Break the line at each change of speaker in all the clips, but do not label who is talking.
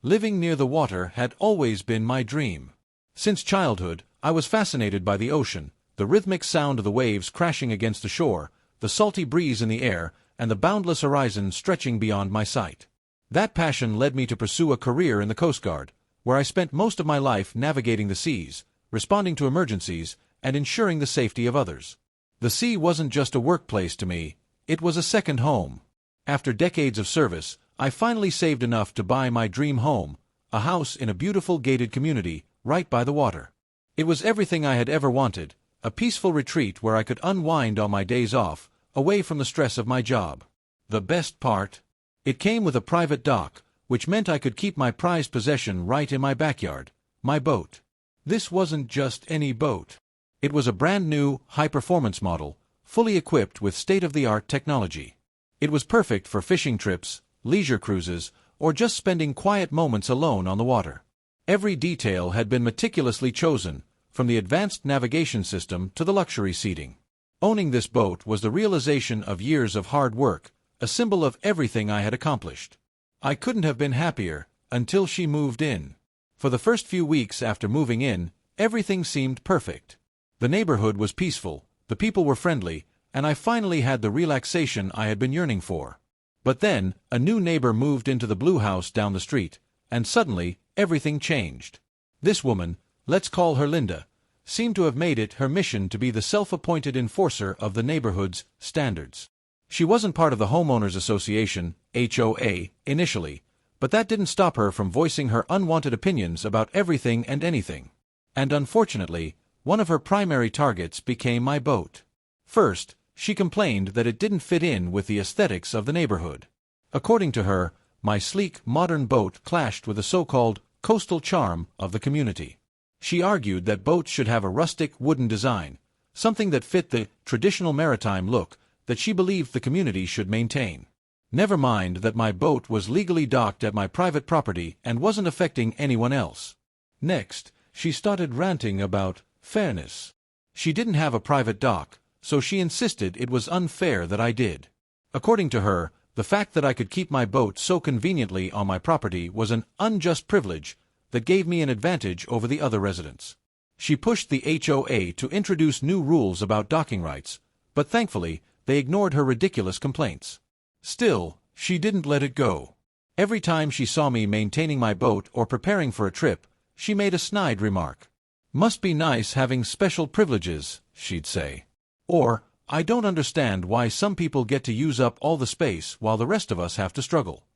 Living near the water had always been my dream. Since childhood, I was fascinated by the ocean, the rhythmic sound of the waves crashing against the shore, the salty breeze in the air, and the boundless horizon stretching beyond my sight. That passion led me to pursue a career in the Coast Guard, where I spent most of my life navigating the seas, responding to emergencies, and ensuring the safety of others. The sea wasn't just a workplace to me, it was a second home. After decades of service, I finally saved enough to buy my dream home, a house in a beautiful gated community, right by the water. It was everything I had ever wanted, a peaceful retreat where I could unwind on my days off, away from the stress of my job. The best part? It came with a private dock, which meant I could keep my prized possession right in my backyard, my boat. This wasn't just any boat. It was a brand new, high-performance model, fully equipped with state-of-the-art technology. It was perfect for fishing trips, leisure cruises, or just spending quiet moments alone on the water. Every detail had been meticulously chosen, from the advanced navigation system to the luxury seating. Owning this boat was the realization of years of hard work, a symbol of everything I had accomplished. I couldn't have been happier, until she moved in. For the first few weeks after moving in, everything seemed perfect. The neighborhood was peaceful, the people were friendly, and I finally had the relaxation I had been yearning for. But then, a new neighbor moved into the blue house down the street, and suddenly, everything changed. This woman, let's call her Linda, seemed to have made it her mission to be the self-appointed enforcer of the neighborhood's standards. She wasn't part of the Homeowners Association, HOA, initially, but that didn't stop her from voicing her unwanted opinions about everything and anything. And unfortunately, one of her primary targets became my boat. First, she complained that it didn't fit in with the aesthetics of the neighborhood. According to her, my sleek, modern boat clashed with the so-called coastal charm of the community. She argued that boats should have a rustic wooden design, something that fit the traditional maritime look that she believed the community should maintain. Never mind that my boat was legally docked at my private property and wasn't affecting anyone else. Next, she started ranting about fairness. She didn't have a private dock, so she insisted it was unfair that I did. According to her, the fact that I could keep my boat so conveniently on my property was an unjust privilege that gave me an advantage over the other residents. She pushed the HOA to introduce new rules about docking rights, but thankfully, they ignored her ridiculous complaints. Still, she didn't let it go. Every time she saw me maintaining my boat or preparing for a trip, she made a snide remark. "Must be nice having special privileges," she'd say. Or, "I don't understand why some people get to use up all the space while the rest of us have to struggle."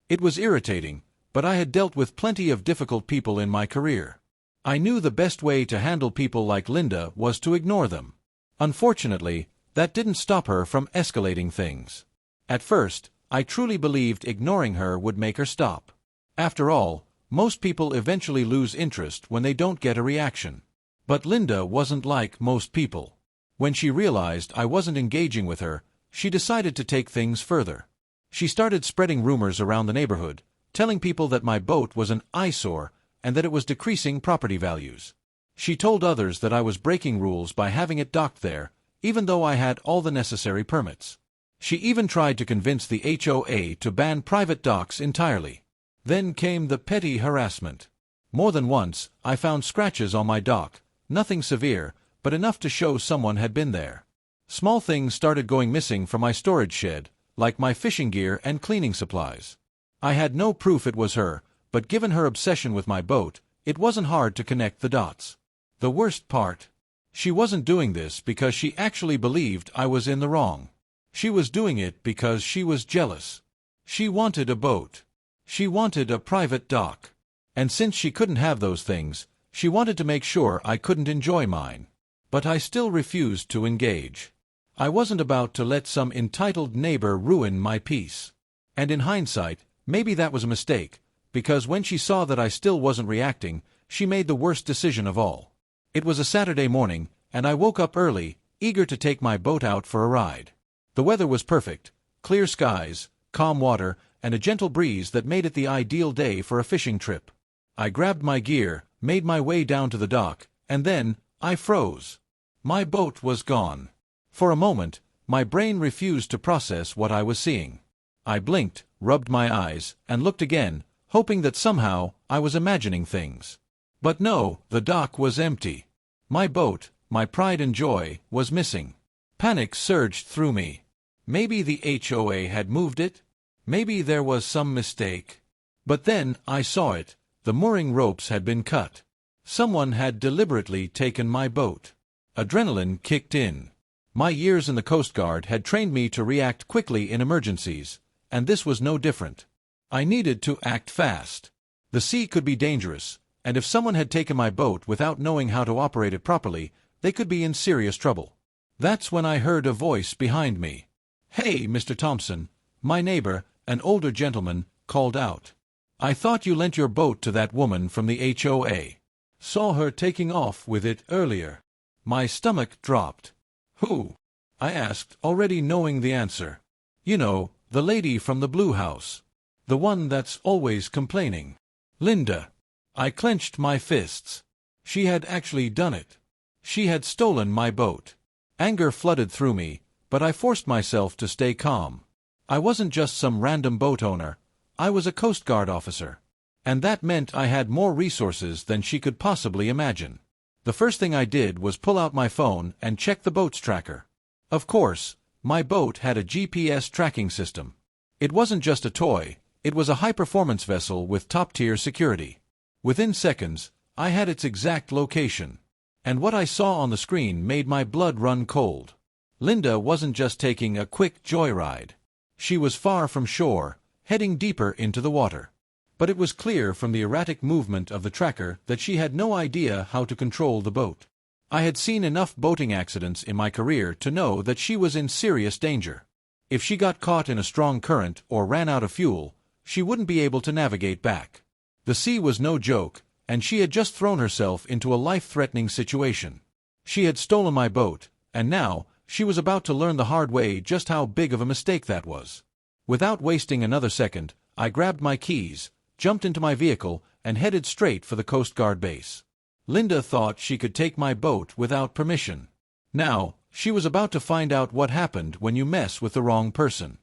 It was irritating, but I had dealt with plenty of difficult people in my career. I knew the best way to handle people like Linda was to ignore them. Unfortunately, that didn't stop her from escalating things. At first, I truly believed ignoring her would make her stop. After all, most people eventually lose interest when they don't get a reaction. But Linda wasn't like most people. When she realized I wasn't engaging with her, she decided to take things further. She started spreading rumors around the neighborhood, telling people that my boat was an eyesore and that it was decreasing property values. She told others that I was breaking rules by having it docked there, even though I had all the necessary permits. She even tried to convince the HOA to ban private docks entirely. Then came the petty harassment. More than once, I found scratches on my dock, nothing severe, but enough to show someone had been there. Small things started going missing from my storage shed, like my fishing gear and cleaning supplies. I had no proof it was her, but given her obsession with my boat, it wasn't hard to connect the dots. The worst part? She wasn't doing this because she actually believed I was in the wrong. She was doing it because she was jealous. She wanted a boat. She wanted a private dock. And since she couldn't have those things, she wanted to make sure I couldn't enjoy mine. But I still refused to engage. I wasn't about to let some entitled neighbor ruin my peace. And in hindsight, maybe that was a mistake, because when she saw that I still wasn't reacting, she made the worst decision of all. It was a Saturday morning, and I woke up early, eager to take my boat out for a ride. The weather was perfect, clear skies, calm water, and a gentle breeze that made it the ideal day for a fishing trip. I grabbed my gear, made my way down to the dock, and then, I froze. My boat was gone. For a moment, my brain refused to process what I was seeing. I blinked, rubbed my eyes, and looked again, hoping that somehow I was imagining things. But no, the dock was empty. My boat, my pride and joy, was missing. Panic surged through me. Maybe the HOA had moved it? Maybe there was some mistake. But then I saw it. The mooring ropes had been cut. Someone had deliberately taken my boat. Adrenaline kicked in. My years in the Coast Guard had trained me to react quickly in emergencies, and this was no different. I needed to act fast. The sea could be dangerous, and if someone had taken my boat without knowing how to operate it properly, they could be in serious trouble. That's when I heard a voice behind me. "Hey, Mr. Thompson," my neighbor, an older gentleman, called out. "I thought you lent your boat to that woman from the HOA. Saw her taking off with it earlier." My stomach dropped. "Who?" I asked, already knowing the answer. "You know, the lady from the blue house. The one that's always complaining. Linda." I clenched my fists. She had actually done it. She had stolen my boat. Anger flooded through me, but I forced myself to stay calm. I wasn't just some random boat owner. I was a Coast Guard officer. And that meant I had more resources than she could possibly imagine. The first thing I did was pull out my phone and check the boat's tracker. Of course, my boat had a GPS tracking system. It wasn't just a toy, it was a high-performance vessel with top-tier security. Within seconds, I had its exact location. And what I saw on the screen made my blood run cold. Linda wasn't just taking a quick joyride. She was far from shore, heading deeper into the water. But it was clear from the erratic movement of the tracker that she had no idea how to control the boat. I had seen enough boating accidents in my career to know that she was in serious danger. If she got caught in a strong current or ran out of fuel, she wouldn't be able to navigate back. The sea was no joke, and she had just thrown herself into a life-threatening situation. She had stolen my boat, and now she was about to learn the hard way just how big of a mistake that was. Without wasting another second, I grabbed my keys, jumped into my vehicle, and headed straight for the Coast Guard base. Linda thought she could take my boat without permission. Now, she was about to find out what happened when you mess with the wrong person.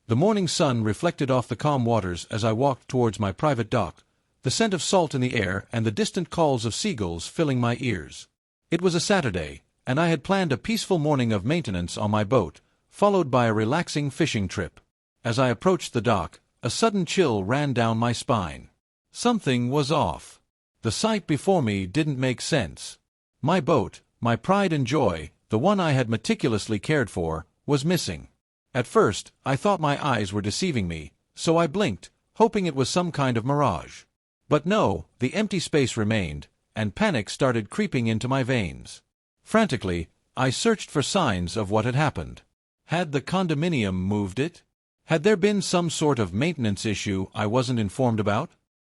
The morning sun reflected off the calm waters as I walked towards my private dock, the scent of salt in the air and the distant calls of seagulls filling my ears. It was a Saturday, and I had planned a peaceful morning of maintenance on my boat, followed by a relaxing fishing trip. As I approached the dock, a sudden chill ran down my spine. Something was off. The sight before me didn't make sense. My boat, my pride and joy, the one I had meticulously cared for, was missing. At first, I thought my eyes were deceiving me, so I blinked, hoping it was some kind of mirage. But no, the empty space remained, and panic started creeping into my veins. Frantically, I searched for signs of what had happened. Had the condominium moved it? Had there been some sort of maintenance issue I wasn't informed about?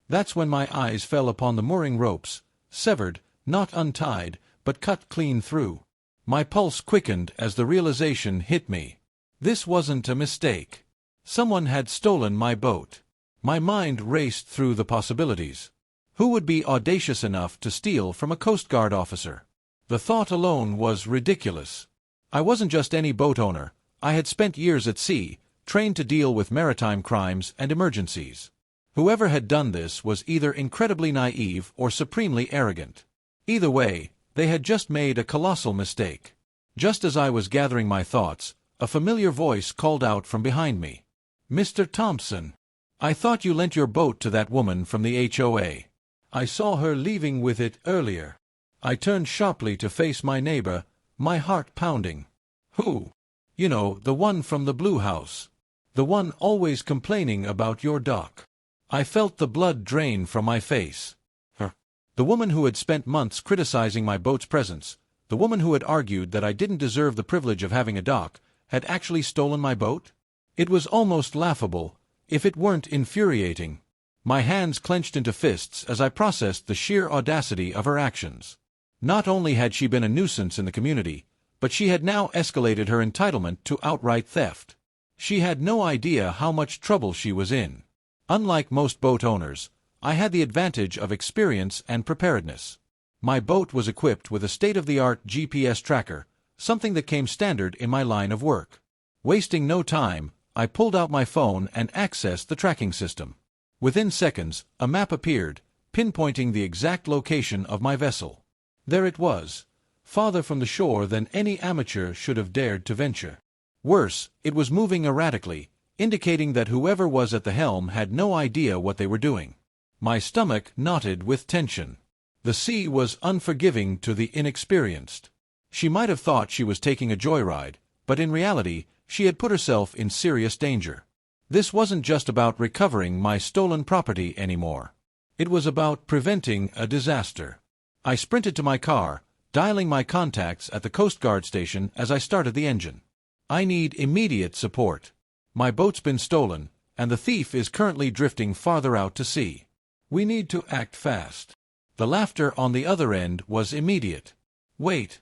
That's when my eyes fell upon the mooring ropes, severed, not untied, but cut clean through. My pulse quickened as the realization hit me. This wasn't a mistake. Someone had stolen my boat. My mind raced through the possibilities. Who would be audacious enough to steal from a Coast Guard officer? The thought alone was ridiculous. I wasn't just any boat owner. I had spent years at sea, trained to deal with maritime crimes and emergencies. Whoever had done this was either incredibly naive or supremely arrogant. Either way, they had just made a colossal mistake. Just as I was gathering my thoughts, a familiar voice called out from behind me. "Mr. Thompson, I thought you lent your boat to that woman from the HOA. I saw her leaving with it earlier." I turned sharply to face my neighbor, my heart pounding. "Who?" "You know, the one from the blue house. The one always complaining about your dock." I felt the blood drain from my face. Her. The woman who had spent months criticizing my boat's presence, the woman who had argued that I didn't deserve the privilege of having a dock, had actually stolen my boat? It was almost laughable, if it weren't infuriating. My hands clenched into fists as I processed the sheer audacity of her actions. Not only had she been a nuisance in the community, but she had now escalated her entitlement to outright theft. She had no idea how much trouble she was in. Unlike most boat owners, I had the advantage of experience and preparedness. My boat was equipped with a state-of-the-art GPS tracker, something that came standard in my line of work. Wasting no time, I pulled out my phone and accessed the tracking system. Within seconds, a map appeared, pinpointing the exact location of my vessel. There it was, farther from the shore than any amateur should have dared to venture. Worse, it was moving erratically, indicating that whoever was at the helm had no idea what they were doing. My stomach knotted with tension. The sea was unforgiving to the inexperienced. She might have thought she was taking a joyride, but in reality, she had put herself in serious danger. This wasn't just about recovering my stolen property anymore. It was about preventing a disaster. I sprinted to my car, dialing my contacts at the Coast Guard station as I started the engine. I need immediate support. My boat's been stolen, and the thief is currently drifting farther out to sea. We need to act fast. The laughter on the other end was immediate. Wait.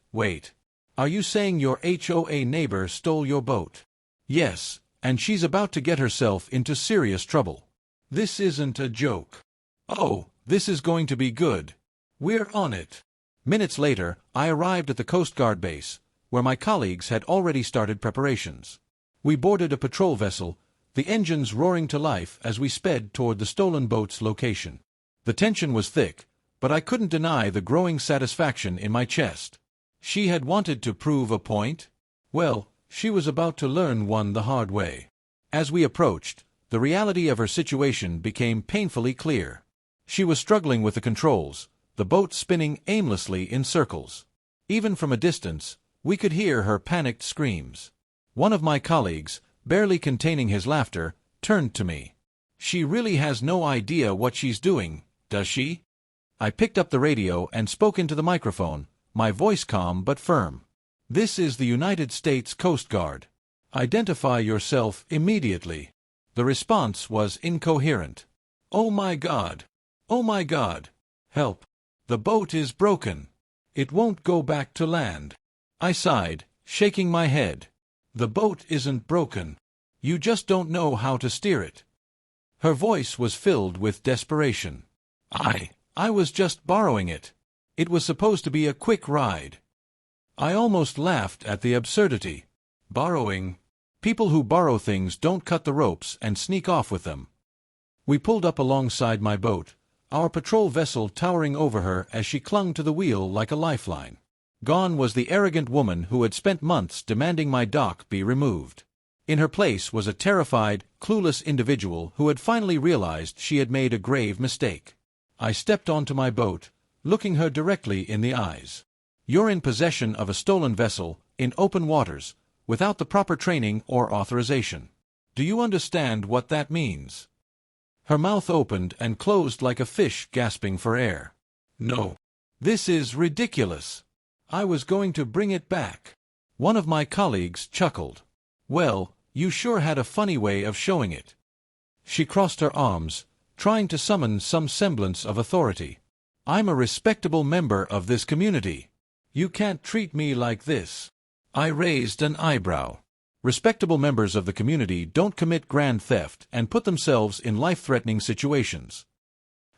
Are you saying your HOA neighbor stole your boat? Yes, and she's about to get herself into serious trouble. This isn't a joke. Oh, this is going to be good. We're on it. Minutes later, I arrived at the Coast Guard base, where my colleagues had already started preparations. We boarded a patrol vessel, the engines roaring to life as we sped toward the stolen boat's location. The tension was thick, but I couldn't deny the growing satisfaction in my chest. She had wanted to prove a point? Well, she was about to learn one the hard way. As we approached, the reality of her situation became painfully clear. She was struggling with the controls, the boat spinning aimlessly in circles. Even from a distance, we could hear her panicked screams. One of my colleagues, barely containing his laughter, turned to me. She really has no idea what she's doing, does she? I picked up the radio and spoke into the microphone, my voice calm but firm. This is the United States Coast Guard. Identify yourself immediately. The response was incoherent. Oh my God! Oh my God! Help! The boat is broken. It won't go back to land. I sighed, shaking my head. The boat isn't broken. You just don't know how to steer it. Her voice was filled with desperation. I was just borrowing it. It was supposed to be a quick ride. I almost laughed at the absurdity. Borrowing? People who borrow things don't cut the ropes and sneak off with them. We pulled up alongside my boat, our patrol vessel towering over her as she clung to the wheel like a lifeline. Gone was the arrogant woman who had spent months demanding my dock be removed. In her place was a terrified, clueless individual who had finally realized she had made a grave mistake. I stepped onto my boat, looking her directly in the eyes. You're in possession of a stolen vessel, in open waters, without the proper training or authorization. Do you understand what that means? Her mouth opened and closed like a fish gasping for air. No. This is ridiculous. I was going to bring it back. One of my colleagues chuckled. Well, you sure had a funny way of showing it. She crossed her arms, trying to summon some semblance of authority. I'm a respectable member of this community. You can't treat me like this. I raised an eyebrow. Respectable members of the community don't commit grand theft and put themselves in life-threatening situations.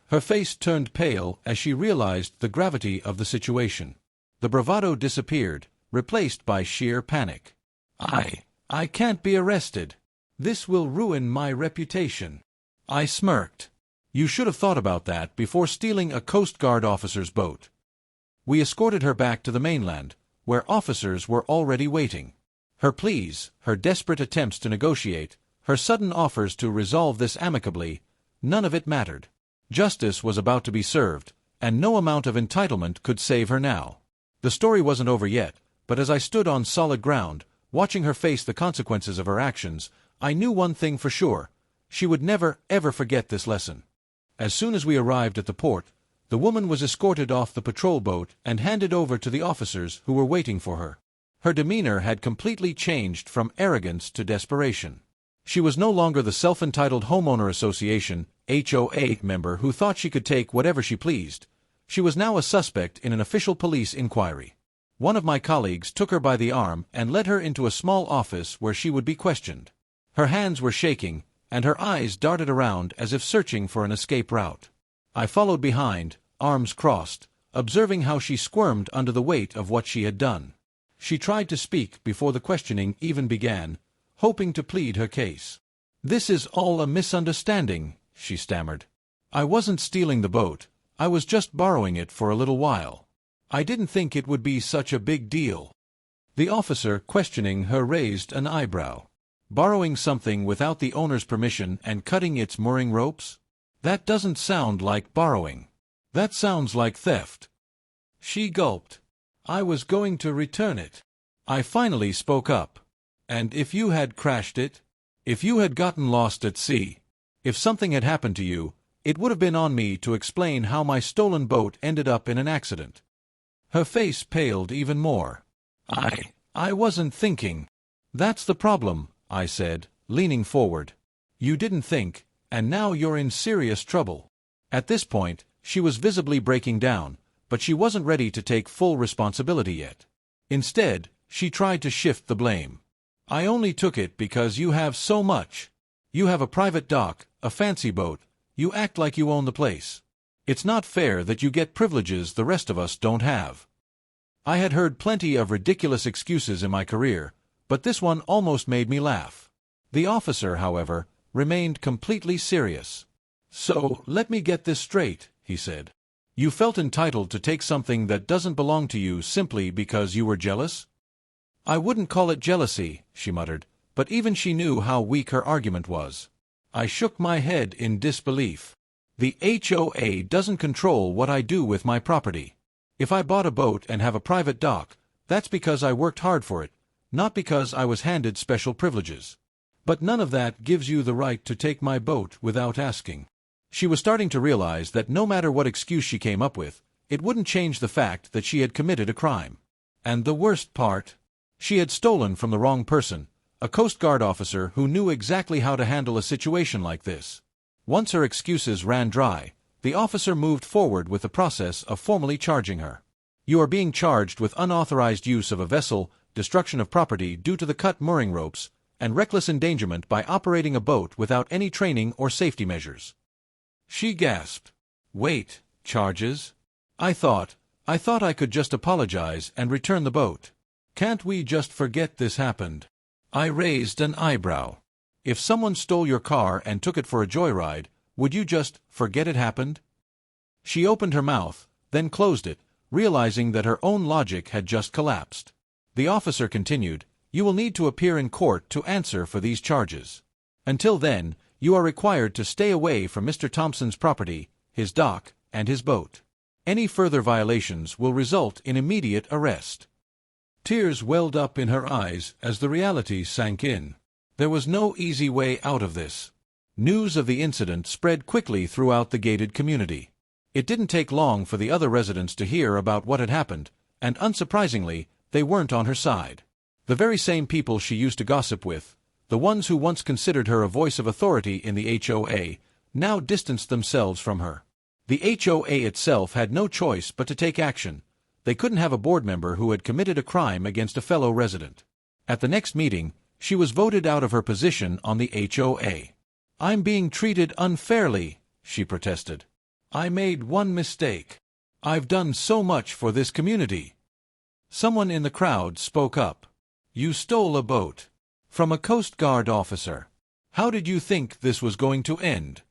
Her face turned pale as she realized the gravity of the situation. The bravado disappeared, replaced by sheer panic. I can't be arrested. This will ruin my reputation. I smirked. You should have thought about that before stealing a Coast Guard officer's boat. We escorted her back to the mainland, where officers were already waiting. Her pleas, her desperate attempts to negotiate, her sudden offers to resolve this amicably, none of it mattered. Justice was about to be served, and no amount of entitlement could save her now. The story wasn't over yet, but as I stood on solid ground, watching her face the consequences of her actions, I knew one thing for sure. She would never, ever forget this lesson. As soon as we arrived at the port, the woman was escorted off the patrol boat and handed over to the officers who were waiting for her. Her demeanor had completely changed from arrogance to desperation. She was no longer the self-entitled homeowner association, HOA member who thought she could take whatever she pleased. She was now a suspect in an official police inquiry. One of my colleagues took her by the arm and led her into a small office where she would be questioned. Her hands were shaking, and her eyes darted around as if searching for an escape route. I followed behind, arms crossed, observing how she squirmed under the weight of what she had done. She tried to speak before the questioning even began, hoping to plead her case. "This is all a misunderstanding," she stammered. "I wasn't stealing the boat. I was just borrowing it for a little while. I didn't think it would be such a big deal." The officer questioning her raised an eyebrow. Borrowing something without the owner's permission and cutting its mooring ropes? That doesn't sound like borrowing. That sounds like theft. She gulped. "I was going to return it." I finally spoke up. "And if you had crashed it? If you had gotten lost at sea? If something had happened to you, it would have been on me to explain how my stolen boat ended up in an accident." Her face paled even more. I wasn't thinking." "That's the problem," I said, leaning forward. "You didn't think, and now you're in serious trouble." At this point, she was visibly breaking down, but she wasn't ready to take full responsibility yet. Instead, she tried to shift the blame. "I only took it because you have so much. You have a private dock, a fancy boat, you act like you own the place. It's not fair that you get privileges the rest of us don't have." I had heard plenty of ridiculous excuses in my career, but this one almost made me laugh. The officer, however, remained completely serious. "So, let me get this straight," he said. "You felt entitled to take something that doesn't belong to you simply because you were jealous?" "I wouldn't call it jealousy," she muttered, but even she knew how weak her argument was. I shook my head in disbelief. "The HOA doesn't control what I do with my property. If I bought a boat and have a private dock, that's because I worked hard for it, not because I was handed special privileges. But none of that gives you the right to take my boat without asking." She was starting to realize that no matter what excuse she came up with, it wouldn't change the fact that she had committed a crime. And the worst part? She had stolen from the wrong person, a Coast Guard officer who knew exactly how to handle a situation like this. Once her excuses ran dry, the officer moved forward with the process of formally charging her. "You are being charged with unauthorized use of a vessel, destruction of property due to the cut mooring ropes, and reckless endangerment by operating a boat without any training or safety measures." She gasped. "Wait, charges? I thought I could just apologize and return the boat. Can't we just forget this happened?" I raised an eyebrow. "If someone stole your car and took it for a joyride, would you just forget it happened?" She opened her mouth, then closed it, realizing that her own logic had just collapsed. The officer continued, "You will need to appear in court to answer for these charges. Until then, you are required to stay away from Mr. Thompson's property, his dock, and his boat. Any further violations will result in immediate arrest." Tears welled up in her eyes as the reality sank in. There was no easy way out of this. News of the incident spread quickly throughout the gated community. It didn't take long for the other residents to hear about what had happened, and unsurprisingly, they weren't on her side. The very same people she used to gossip with, the ones who once considered her a voice of authority in the HOA, now distanced themselves from her. The HOA itself had no choice but to take action. They couldn't have a board member who had committed a crime against a fellow resident. At the next meeting, she was voted out of her position on the HOA. "I'm being treated unfairly," she protested. "I made one mistake. I've done so much for this community." Someone in the crowd spoke up. "You stole a boat. From a Coast Guard officer. How did you think this was going to end?"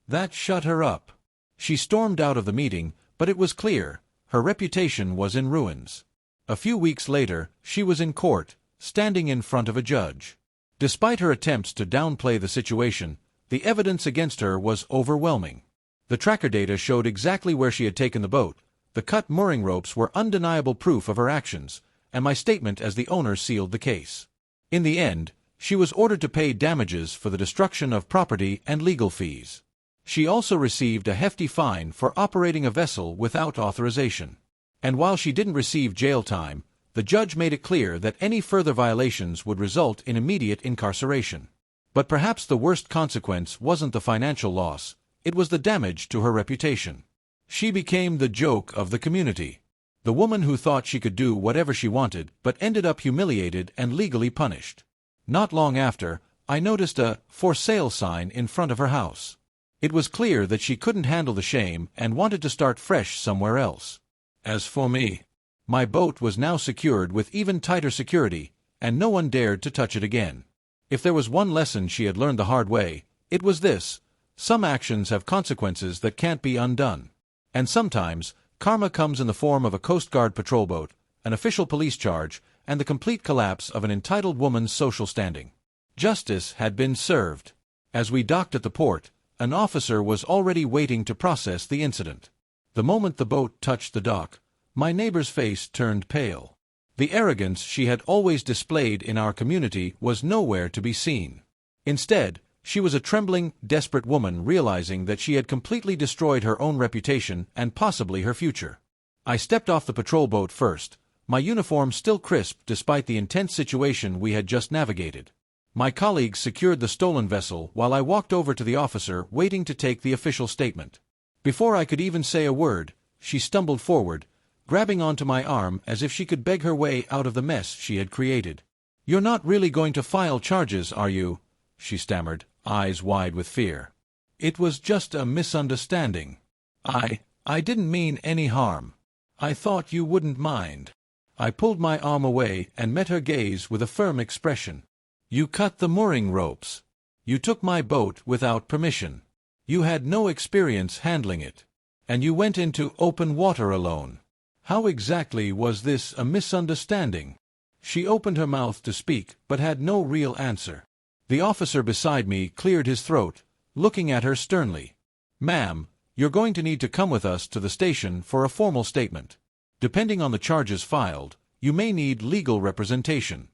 That shut her up. She stormed out of the meeting, but it was clear, her reputation was in ruins. A few weeks later, she was in court, standing in front of a judge. Despite her attempts to downplay the situation, the evidence against her was overwhelming. The tracker data showed exactly where she had taken the boat, the cut mooring ropes were undeniable proof of her actions, and my statement as the owner sealed the case. In the end, she was ordered to pay damages for the destruction of property and legal fees. She also received a hefty fine for operating a vessel without authorization. And while she didn't receive jail time, the judge made it clear that any further violations would result in immediate incarceration. But perhaps the worst consequence wasn't the financial loss, it was the damage to her reputation. She became the joke of the community. The woman who thought she could do whatever she wanted but ended up humiliated and legally punished. Not long after, I noticed a "for sale" sign in front of her house. It was clear that she couldn't handle the shame and wanted to start fresh somewhere else. As for me, my boat was now secured with even tighter security, and no one dared to touch it again. If there was one lesson she had learned the hard way, it was this: Some actions have consequences that can't be undone. And sometimes, karma comes in the form of a Coast Guard patrol boat, an official police charge, and the complete collapse of an entitled woman's social standing. Justice had been served. As we docked at the port, an officer was already waiting to process the incident. The moment the boat touched the dock, my neighbor's face turned pale. The arrogance she had always displayed in our community was nowhere to be seen. Instead, she was a trembling, desperate woman realizing that she had completely destroyed her own reputation and possibly her future. I stepped off the patrol boat first, my uniform still crisp despite the intense situation we had just navigated. My colleagues secured the stolen vessel while I walked over to the officer waiting to take the official statement. Before I could even say a word, she stumbled forward, grabbing onto my arm as if she could beg her way out of the mess she had created. "You're not really going to file charges, are you?" she stammered, eyes wide with fear. "It was just a misunderstanding. I didn't mean any harm. I thought you wouldn't mind." I pulled my arm away and met her gaze with a firm expression. "You cut the mooring ropes. You took my boat without permission. You had no experience handling it. And you went into open water alone. How exactly was this a misunderstanding?" She opened her mouth to speak, but had no real answer. The officer beside me cleared his throat, looking at her sternly. "Ma'am, you're going to need to come with us to the station for a formal statement. Depending on the charges filed, you may need legal representation."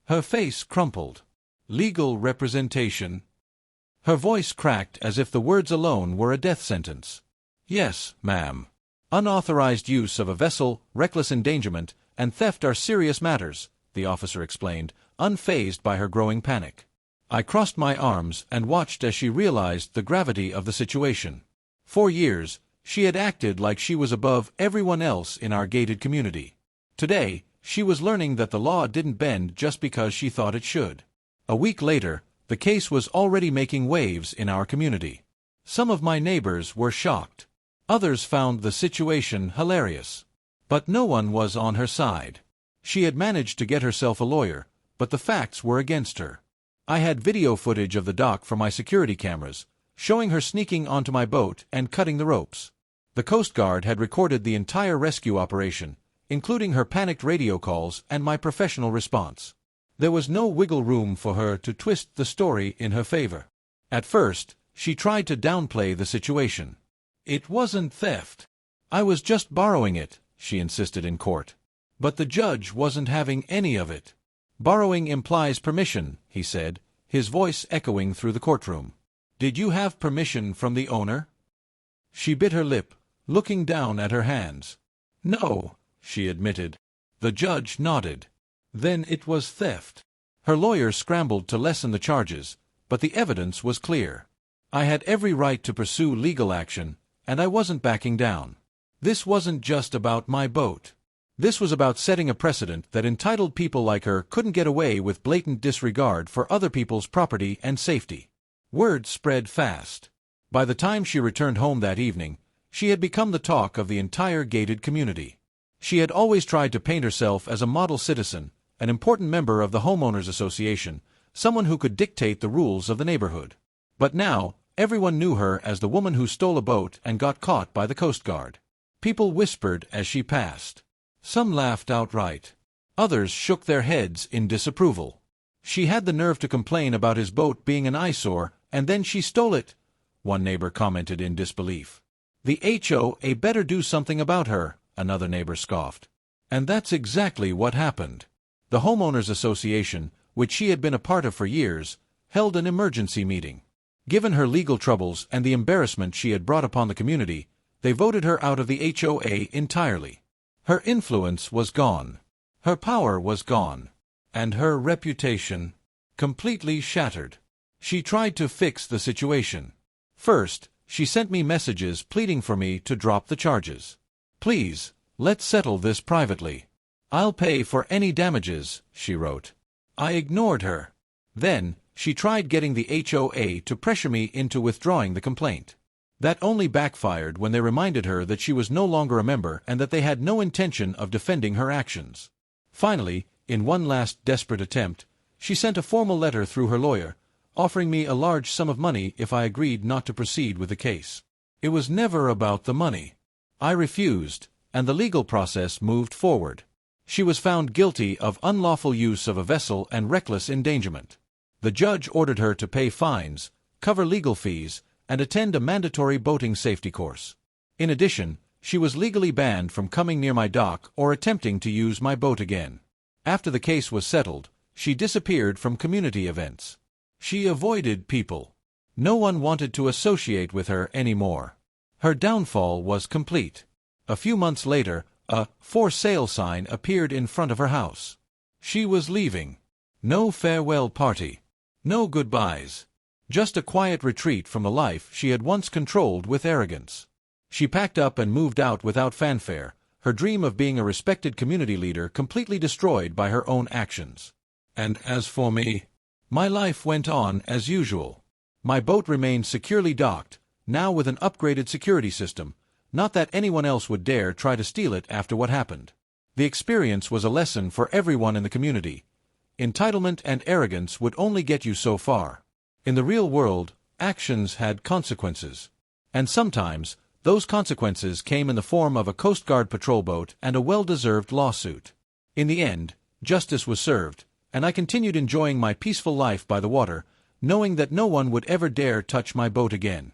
Her face crumpled. "Legal representation?" Her voice cracked as if the words alone were a death sentence. "Yes, ma'am. Unauthorized use of a vessel, reckless endangerment, and theft are serious matters," the officer explained, unfazed by her growing panic. I crossed my arms and watched as she realized the gravity of the situation. For years, she had acted like she was above everyone else in our gated community. Today, she was learning that the law didn't bend just because she thought it should. A week later, the case was already making waves in our community. Some of my neighbors were shocked. Others found the situation hilarious. But no one was on her side. She had managed to get herself a lawyer, but the facts were against her. I had video footage of the dock from my security cameras, showing her sneaking onto my boat and cutting the ropes. The Coast Guard had recorded the entire rescue operation, including her panicked radio calls and my professional response. There was no wiggle room for her to twist the story in her favor. At first, she tried to downplay the situation. "It wasn't theft. I was just borrowing it," she insisted in court. But the judge wasn't having any of it. "Borrowing implies permission," he said, his voice echoing through the courtroom. "Did you have permission from the owner?" She bit her lip, looking down at her hands. "No," she admitted. The judge nodded. "Then it was theft." Her lawyer scrambled to lessen the charges, but the evidence was clear. I had every right to pursue legal action, and I wasn't backing down. This wasn't just about my boat. This was about setting a precedent that entitled people like her couldn't get away with blatant disregard for other people's property and safety. Word spread fast. By the time she returned home that evening, she had become the talk of the entire gated community. She had always tried to paint herself as a model citizen, an important member of the homeowners association, someone who could dictate the rules of the neighborhood. But now, everyone knew her as the woman who stole a boat and got caught by the Coast Guard. People whispered as she passed. Some laughed outright. Others shook their heads in disapproval. "She had the nerve to complain about his boat being an eyesore, and then she stole it," one neighbor commented in disbelief. "The HOA better do something about her," another neighbor scoffed. And that's exactly what happened. The homeowners association, which she had been a part of for years, held an emergency meeting. Given her legal troubles and the embarrassment she had brought upon the community, they voted her out of the HOA entirely. Her influence was gone. Her power was gone. And her reputation completely shattered. She tried to fix the situation. First, she sent me messages pleading for me to drop the charges. "Please, let's settle this privately. I'll pay for any damages," she wrote. I ignored her. Then, she tried getting the HOA to pressure me into withdrawing the complaint. That only backfired when they reminded her that she was no longer a member and that they had no intention of defending her actions. Finally, in one last desperate attempt, she sent a formal letter through her lawyer, offering me a large sum of money if I agreed not to proceed with the case. It was never about the money. I refused, and the legal process moved forward. She was found guilty of unlawful use of a vessel and reckless endangerment. The judge ordered her to pay fines, cover legal fees, and attend a mandatory boating safety course. In addition, she was legally banned from coming near my dock or attempting to use my boat again. After the case was settled, she disappeared from community events. She avoided people. No one wanted to associate with her anymore. Her downfall was complete. A few months later, a "for sale" sign appeared in front of her house. She was leaving. No farewell party. No goodbyes. Just a quiet retreat from the life she had once controlled with arrogance. She packed up and moved out without fanfare, her dream of being a respected community leader completely destroyed by her own actions. And as for me, my life went on as usual. My boat remained securely docked, now with an upgraded security system, not that anyone else would dare try to steal it after what happened. The experience was a lesson for everyone in the community. Entitlement and arrogance would only get you so far. In the real world, actions had consequences. And sometimes, those consequences came in the form of a Coast Guard patrol boat and a well-deserved lawsuit. In the end, justice was served, and I continued enjoying my peaceful life by the water, knowing that no one would ever dare touch my boat again.